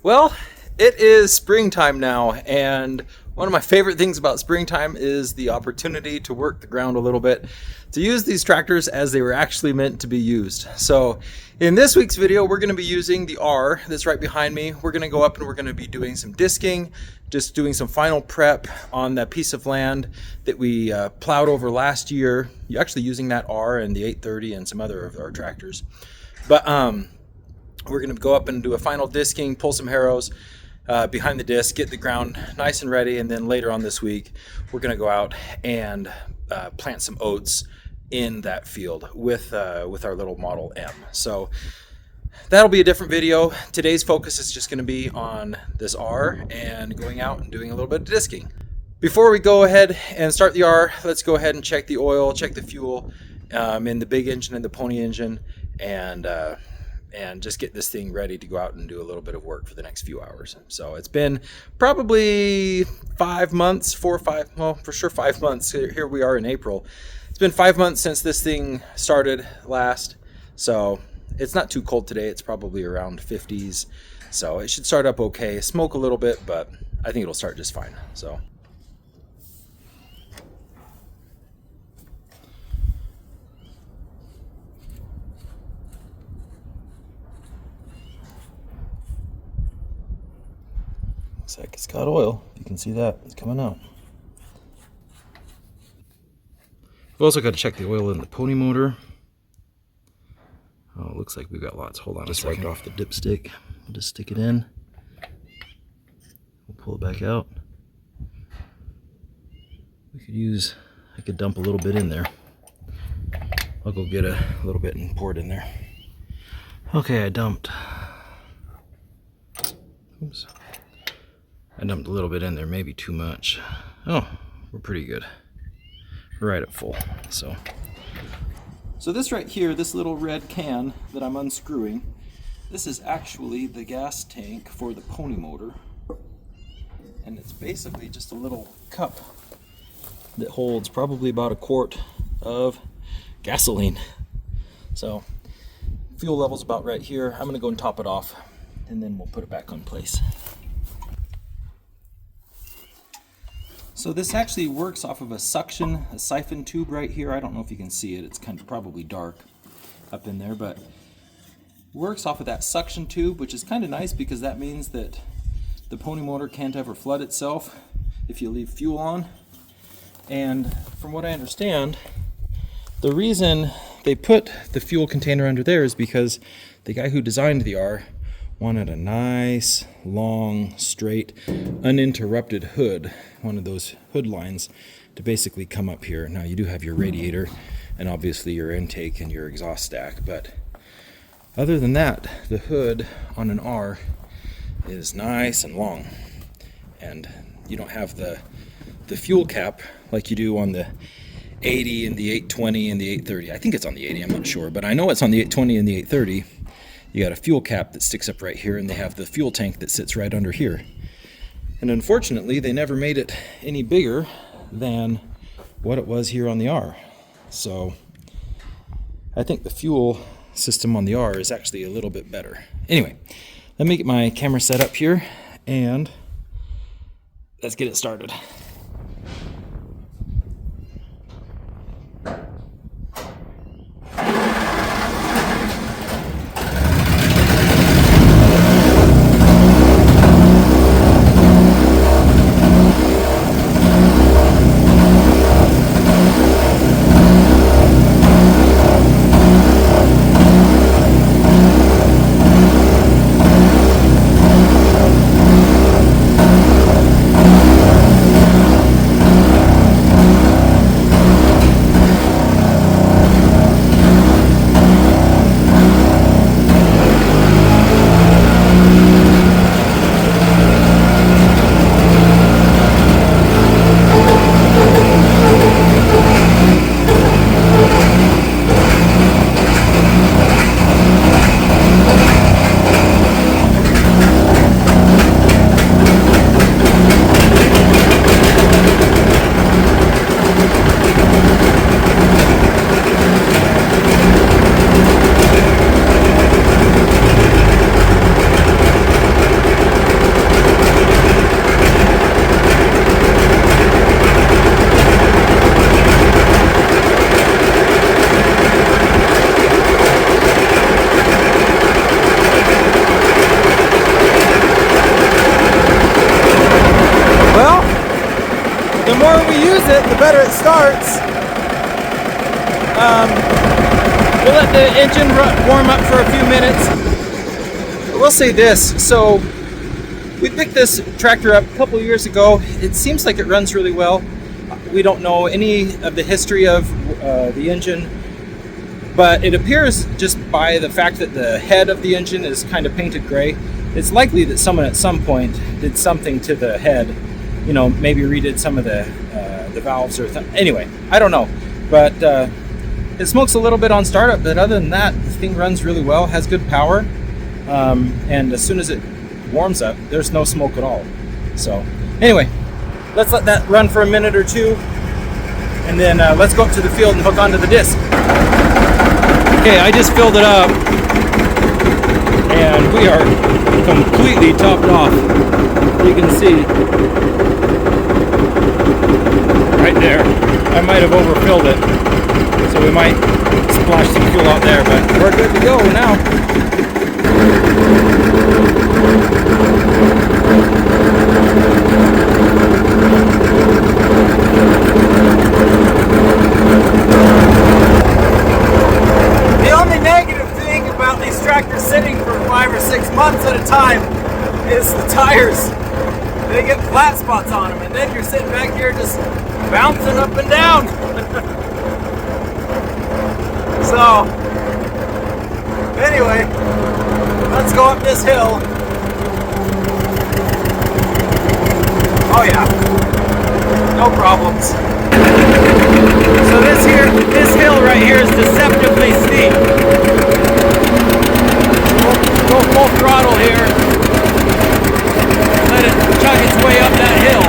Well, it is springtime now, and one of my favorite things about springtime is the opportunity to work the ground a little bit, to use these tractors as they were actually meant to be used. So in this week's video, we're going to be using the R that's right behind me. We're going to go up and we're going to be doing some disking, just doing some final prep on that piece of land that we plowed over last year. You're actually using that R and the 830 and some other of our tractors. But we're going to go up and do a final disking, pull some harrows behind the disc, get the ground nice and ready, and then later on this week we're going to go out and plant some oats in that field with our little Model M. So that'll be a different video. Today's focus is just going to be on this R and going out and doing a little bit of disking. Before we go ahead and start the R, let's go ahead and check the oil, check the fuel in the big engine and the pony engine, and just get this thing ready to go out and do a little bit of work for the next few hours. So it's been probably 5 months, 4 or 5, well, for sure 5 months. Here we are in April. It's been 5 months since this thing started last. So it's not too cold today. It's probably around 50s. So it should start up okay. Smoke a little bit, but I think it'll start just fine. So. Looks like it's got oil. You can see that. It's coming out. We've also got to check the oil in the pony motor. Oh, it looks like we've got lots. Hold on a second. Just wiped off the dipstick. We'll just stick it in. We'll pull it back out. I could dump a little bit in there. I'll go get a little bit and pour it in there. Okay, I dumped. Oops. I dumped a little bit in there, maybe too much. Oh, we're pretty good. We're right at full. So this right here, this little red can that I'm unscrewing, this is actually the gas tank for the pony motor. And it's basically just a little cup that holds probably about a quart of gasoline. So fuel level's about right here. I'm gonna go and top it off, and then we'll put it back on place. So this actually works off of a siphon tube right here. I don't know if you can see it. It's kind of probably dark up in there, but works off of that suction tube, which is kind of nice because that means that the pony motor can't ever flood itself if you leave fuel on. And from what I understand, the reason they put the fuel container under there is because the guy who designed the R wanted a nice, long, straight, uninterrupted hood, one of those hood lines to basically come up here. Now you do have your radiator and obviously your intake and your exhaust stack, but other than that, the hood on an R is nice and long, and you don't have the fuel cap like you do on the 80 and the 820 and the 830. I think it's on the 80, I'm not sure, but I know it's on the 820 and the 830. You got a fuel cap that sticks up right here, and they have the fuel tank that sits right under here. And unfortunately, they never made it any bigger than what it was here on the R. So I think the fuel system on the R is actually a little bit better. Anyway, let me get my camera set up here, and let's get it started. it, the better it starts. We'll let the engine warm up for a few minutes. We'll say this, so we picked this tractor up a couple of years ago. It seems like it runs really well. We don't know any of the history of the engine, but it appears just by the fact that the head of the engine is kind of painted gray, it's likely that someone at some point did something to the head, you know, maybe redid some of the valves or anyway, I don't know, but it smokes a little bit on startup, but other than that, the thing runs really well, has good power, and as soon as it warms up, there's no smoke at all. So anyway, let's let that run for a minute or two, and then let's go up to the field and hook onto the disc. Okay, I just filled it up, and we are completely topped off. You can see right there. I might have overfilled it, so we might splash some fuel out there, but we're good to go now. The only negative thing about these tractors sitting for 5 or 6 months at a time is the tires. They get flat spots on them, and then you're sitting back here just bouncing up and down. So, anyway, let's go up this hill. Oh yeah, no problems. So this hill right here is deceptively steep. Go full throttle here. Let it chug its way up that hill.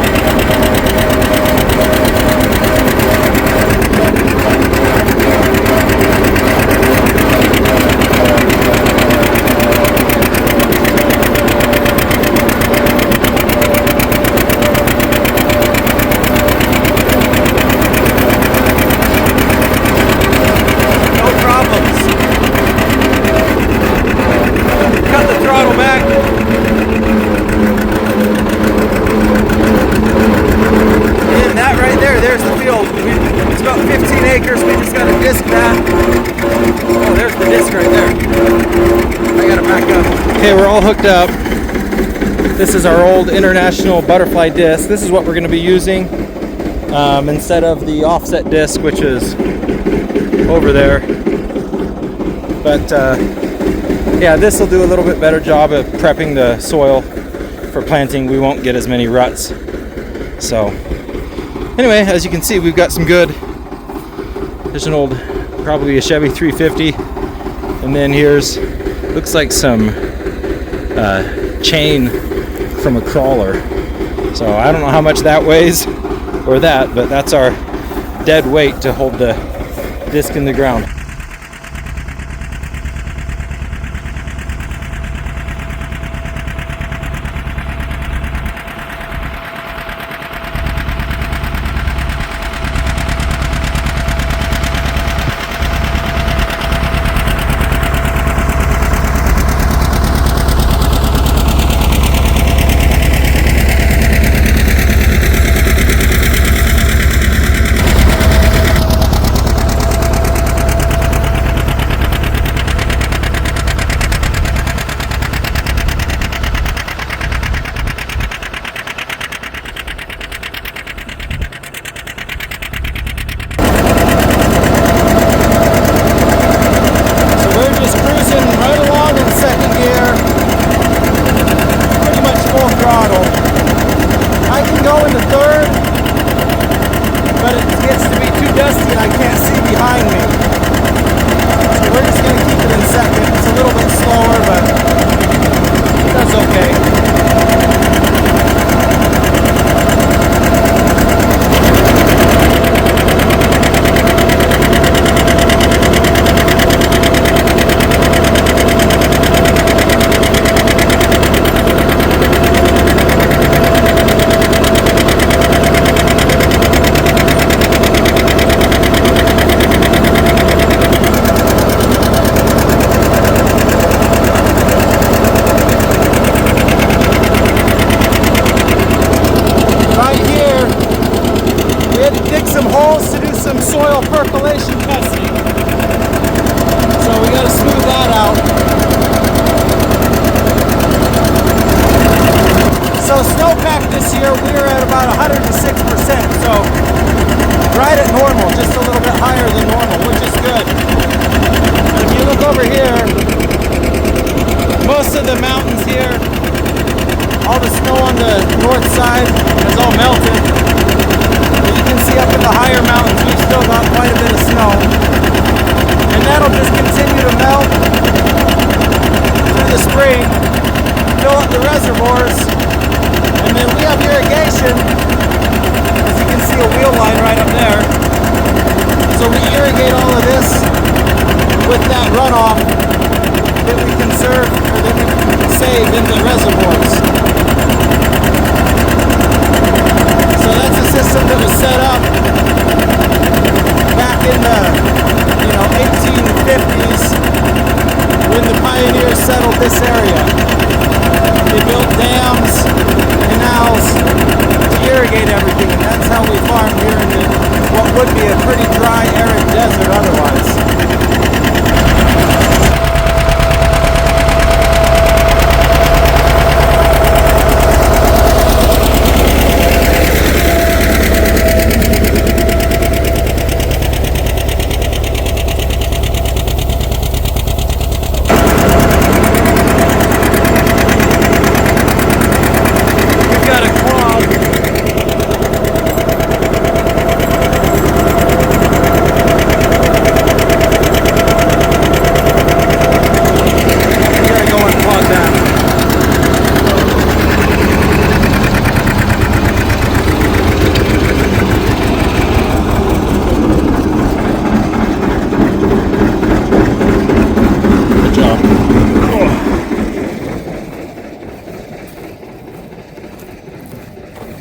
Okay, we're all hooked up. This is our old International butterfly disc. This is what we're going to be using instead of the offset disc, which is over there. But yeah, this will do a little bit better job of prepping the soil for planting. We won't get as many ruts. So anyway, as you can see, we've got some good. There's an old, probably a Chevy 350, and then here's looks like some chain from a crawler. So I don't know how much that weighs or that, but that's our dead weight to hold the disc in the ground. the snow on the north side has all melted. But you can see up in the higher mountains we've still got quite a bit of snow. And that'll just continue to melt through the spring, fill up the reservoirs, and then we have irrigation. As you can see a wheel line right up there. So we irrigate all of this with that runoff that we conserve, or that we save in the reservoirs. So that's a system that was set up back in the 1850s when the pioneers settled this area. They built dams, canals to irrigate everything, and that's how we farm here in what would be a pretty dry, arid desert otherwise.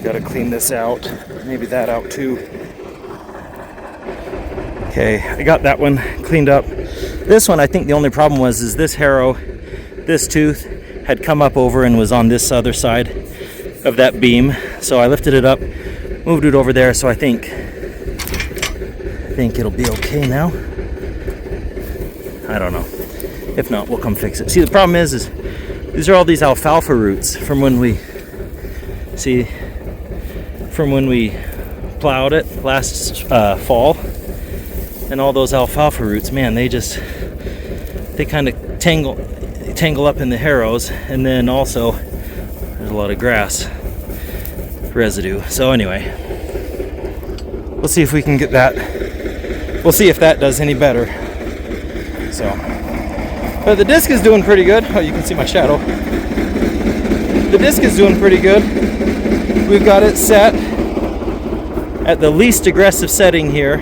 Got to clean this out, maybe that out too. Okay, I got that one cleaned up. This one, I think the only problem is this harrow, this tooth had come up over and was on this other side of that beam. So I lifted it up, moved it over there. So I think it'll be okay now. I don't know. If not, we'll come fix it. See, the problem is these are all these alfalfa roots from when we plowed it last fall, and all those alfalfa roots, man, they kind of tangle up in the harrows, and then also there's a lot of grass residue. So anyway, we'll see if we can get that. We'll see if that does any better. So, but the disc is doing pretty good. Oh, you can see my shadow. The disc is doing pretty good. We've got it set at the least aggressive setting here.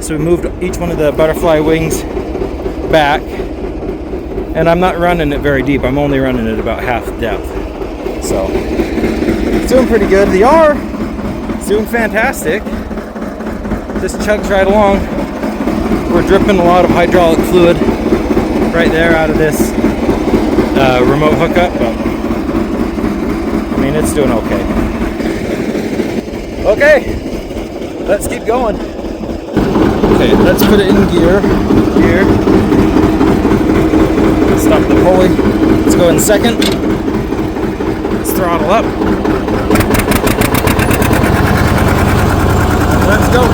So we moved each one of the butterfly wings back, and I'm not running it very deep. I'm only running it about half depth. So it's doing pretty good. The R is doing fantastic. Just chugs right along. We're dripping a lot of hydraulic fluid right there out of this remote hookup, but I mean, it's doing okay. Okay, let's keep going. Okay, let's put it in gear. Stop the pulley. Let's go in second. Let's throttle up. Let's go.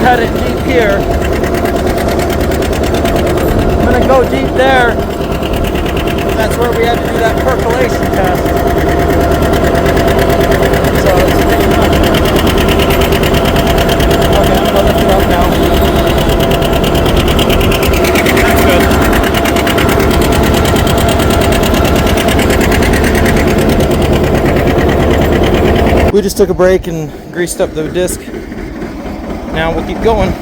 Cut it deep here. I'm going to go deep there. That's where we had to do that percolation test. So it's pretty much. Okay, I'm going to lift it up now. That's good. we just took a break and greased up the disc. Now we'll keep going.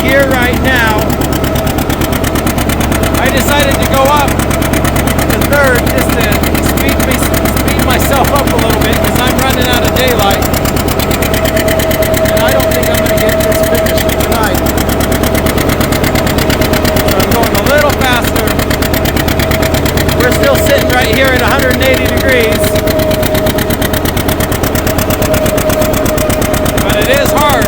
Gear right now. I decided to go up to third just to speed myself up a little bit because I'm running out of daylight, and I don't think I'm going to get this finished tonight. So I'm going a little faster. We're still sitting right here at 180 degrees, but it is hard.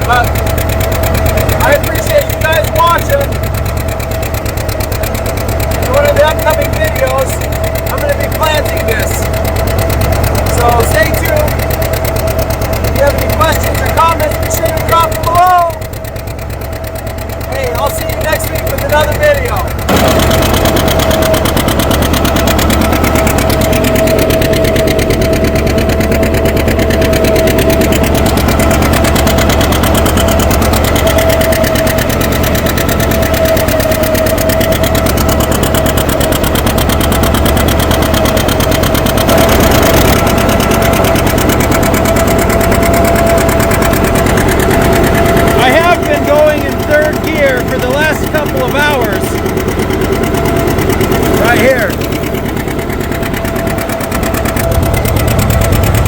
But I appreciate you guys watching. In one of the upcoming videos, I'm going to be planting this. So stay tuned. If you have any questions or comments, be sure to drop them below. Hey, I'll see you next week with another video. For the last couple of hours, right here,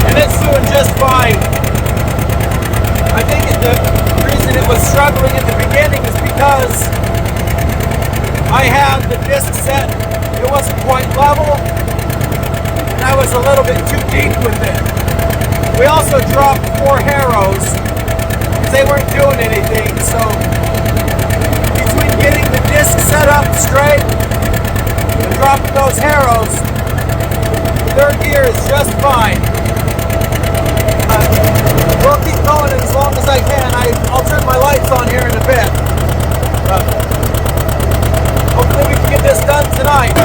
and it's doing just fine. I think the reason it was struggling at the beginning is because I had the disc set, it wasn't quite level, and I was a little bit too deep with it. We also dropped 4 harrows because they weren't doing anything, so getting the disc set up straight and dropping those harrows, third gear is just fine. We'll keep going as long as I can. I'll turn my lights on here in a bit. Hopefully we can get this done tonight.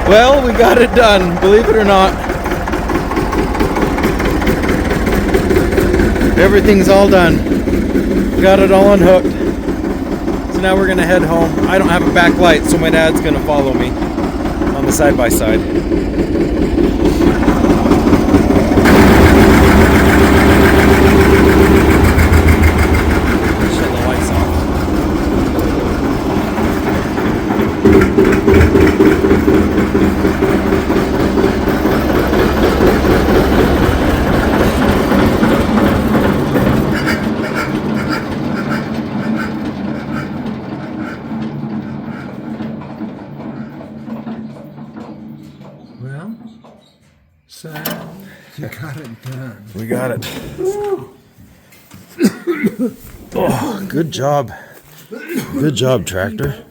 Well, we got it done, believe it or not. Everything's all done. Got it all unhooked. So now we're gonna head home. I don't have a back light, so my dad's gonna follow me on the side-by-side. Shut the lights off. Son, you got it done. We got it. Oh, good job. Good job, tractor.